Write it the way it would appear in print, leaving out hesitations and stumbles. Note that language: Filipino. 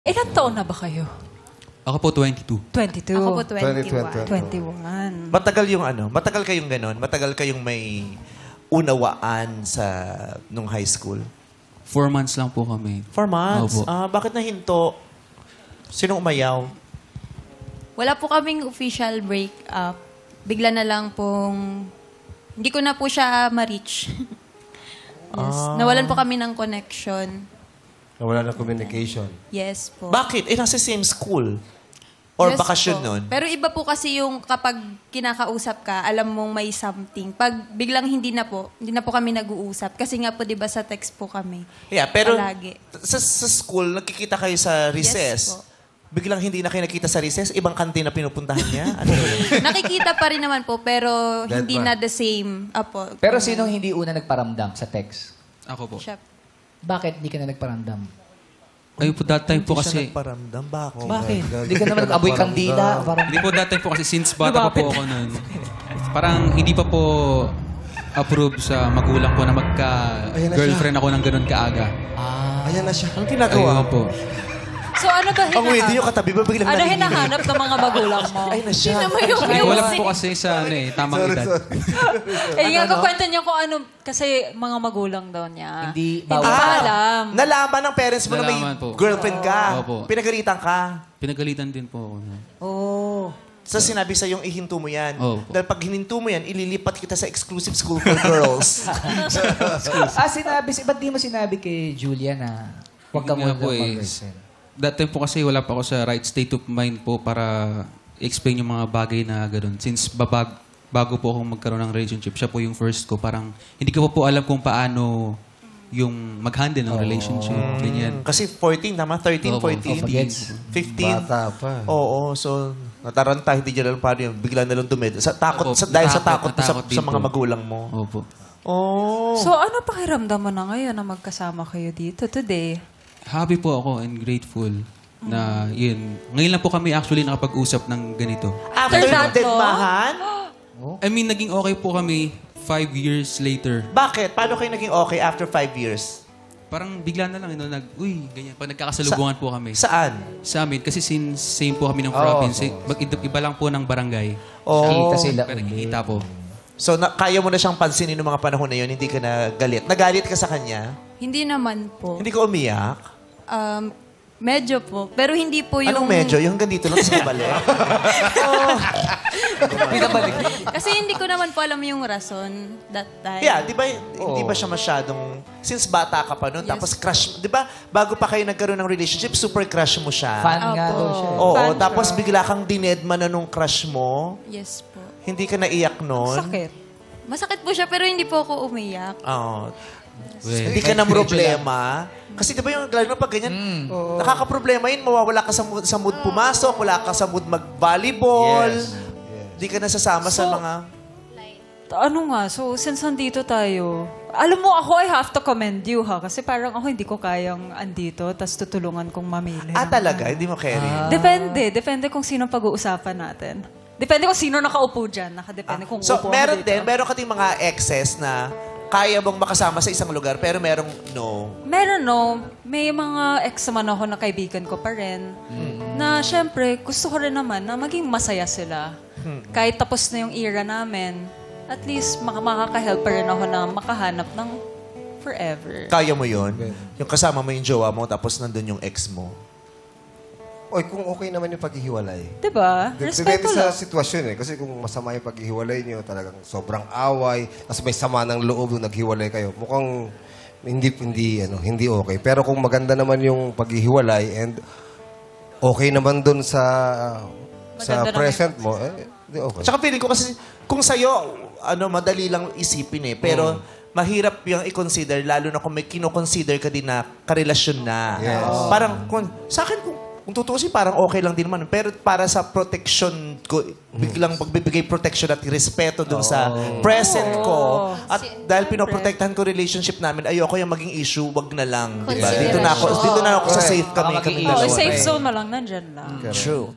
Ilan taon na ba kayo? Ako po, 22. 22. Ako po 21. 21. Matagal yung ano? Matagal kayong ganon? Matagal kayong may unawaan sa nung high school? 4 months lang po kami. 4 months? Opo. Bakit nahinto? Sinong umayaw? Wala po kaming official break-up. Bigla na lang pong... Hindi ko na po siya ma-reach. Yes. Nawalan po kami ng connection. Nawala ng communication. Yes po. Bakit? Nasa same school? Or Yes bakasyon po. nun? Pero iba po kasi yung kapag kinakausap ka, alam mong may something. Pag biglang hindi na po kami nag-uusap. Kasi nga po, di ba, sa text po kami. Yeah, pero Palagi. sa school, nagkikita kayo sa recess. Yes po. Biglang hindi na kayo nakita sa recess? Ibang kantin na pinupuntahan niya? Ano yun? Nakikita pa rin naman po, pero Dead hindi man. na the same. Apo. Pero sinong hindi una nagparamdam sa text? Ako po. Siya. Bakit hindi ka na nagparamdam? Ay po, that time po Hindi siya kasi... nagparamdam. Bakit? Bakit? Hindi ka naman nag-aboy kandila. Parang... Hindi po that time po kasi since bata pa po ako nun. Parang hindi pa po approve sa magulang ko na magka-girlfriend ako ng ganun kaaga. Ayan na siya. Anong ginagawa Ayun po. So ano ba Ang weird yung katabi ba biglang Ano narinig? hinahanap ng mga magulang mo? Ay, na siya. Ay, wala po kasi sa tamang edad. Eh, nga kwento niya kung ano, kasi mga magulang daw niya. Hindi Hindi bawal. pa alam. Nalaman ng parents mo na may Nalaman po. girlfriend ka. Opo. Pinagalitan ka. Pinagalitan din po ako. Oh. So sinabi sa yung ihinto mo yan. Opo. Dahil pag hininto mo yan, ililipat kita sa exclusive school for girls. Ba't di mo sinabi kay Julia na huwag ka Yun nga muna po mag-girlfriend? That time po kasi wala pa ako sa right state of mind po para explain yung mga bagay na gano'n. Since bago po ako magkaroon ng relationship, siya po yung first ko. Parang hindi ko po alam kung paano yung mag-handle ng relationship. Ganyan. Kasi 14, tama? 13, Opo, 14, 15. Bata pa. Oo, so nataranta, hindi dyan lang paano yun. Bigla na lang dumid. Opo, Dahil sa takot mo natakot din sa mga po. magulang mo. Opo. Oh. So ano pakiramdam mo na ngayon na magkasama kayo dito today? Happy po ako and grateful na yun. Ngayon lang po kami actually nakapag-usap ng ganito. After that, ng deadmahan? I mean, naging okay po kami 5 years later. Bakit? Paano kayo naging okay after 5 years? Parang bigla na lang, uy, ganyan. Pag nagkakasalubungan po kami. Saan? Sa amin, kasi since same po kami ng province, iba lang po ng barangay. Oh. Kita sila. Kaya nagkikita po. So, kaya mo na siyang pansinin ng mga panahon na yun, hindi ka na galit. Nagalit ka sa kanya? Hindi naman po. Hindi ka umiyak? Medyo po. Pero hindi po yung... Anong medyo? Yung hanggang dito lang sa balik? Kasi hindi ko naman po alam yung rason that time. Yeah, di ba, hindi ba siya masyadong... Since bata ka pa noon, Yes. tapos crush... Di ba, bago pa kayo nagkaroon ng relationship, super crush mo siya. Fan nga Opo. daw siya. Oo, Fan tapos siya. bigla kang dinedma na nung crush mo. Yes po. Hindi ka naiyak noon. Sakit. Masakit po siya pero hindi po ako umiyak. Oo. Well, Hindi ka na problema. Kasi di ba yung, lalo na pag ganyan, nakakaproblema yun, mawawala ka sa mood pumasok, wala ka sa mood mag-volleyball. Hindi ka nasasama sa So, mga... Ano nga, so since nandito tayo, alam mo ako, I have to commend you ha, kasi parang ako hindi ko kayang andito, tas tutulungan kong mamili. talaga? Hindi mo carry? Depende kung sino pag-uusapan natin. Depende kung sino nakaupo dyan, nakadepende kung So, upo ako meron dito. din, meron ka ting mga exes na kaya mong makasama sa isang lugar, pero merong no. Meron no, may mga ex naman ako na kaibigan ko pa rin. Na syempre, gusto ko rin naman na maging masaya sila. Kahit tapos na yung era namin, at least makaka-help pa rin ako na makahanap ng forever. Kaya mo yun? Yung kasama mo yung jowa mo, tapos nandun yung ex mo. Oy, kung okay naman yung paghihiwalay. Diba? Depende Respeto sa lang. sitwasyon eh. Kasi kung masama yung paghihiwalay niyo, talagang sobrang away, tapos may sama ng loob nung naghiwalay kayo, mukhang hindi okay. Pero kung maganda naman yung paghihiwalay and okay naman dun sa Maganda present mo, di okay. Tsaka feeling ko kasi, kung sa'yo, madali lang isipin eh. Pero, mahirap yung i-consider, lalo na kung may kino-consider ka din na karelasyon na. Yes. Parang, sa akin, kung tutuusin, parang okay lang din naman. Pero para sa protection ko, biglang pagbibigay protection at respeto dun sa present ko. At dahil pinoprotektahan ko relationship namin, ayoko yung maging issue, wag na lang. Diba? Dito na ako sa safe kami. Baka maging kami Oh, dalawa. safe zone na lang, nandyan lang. True.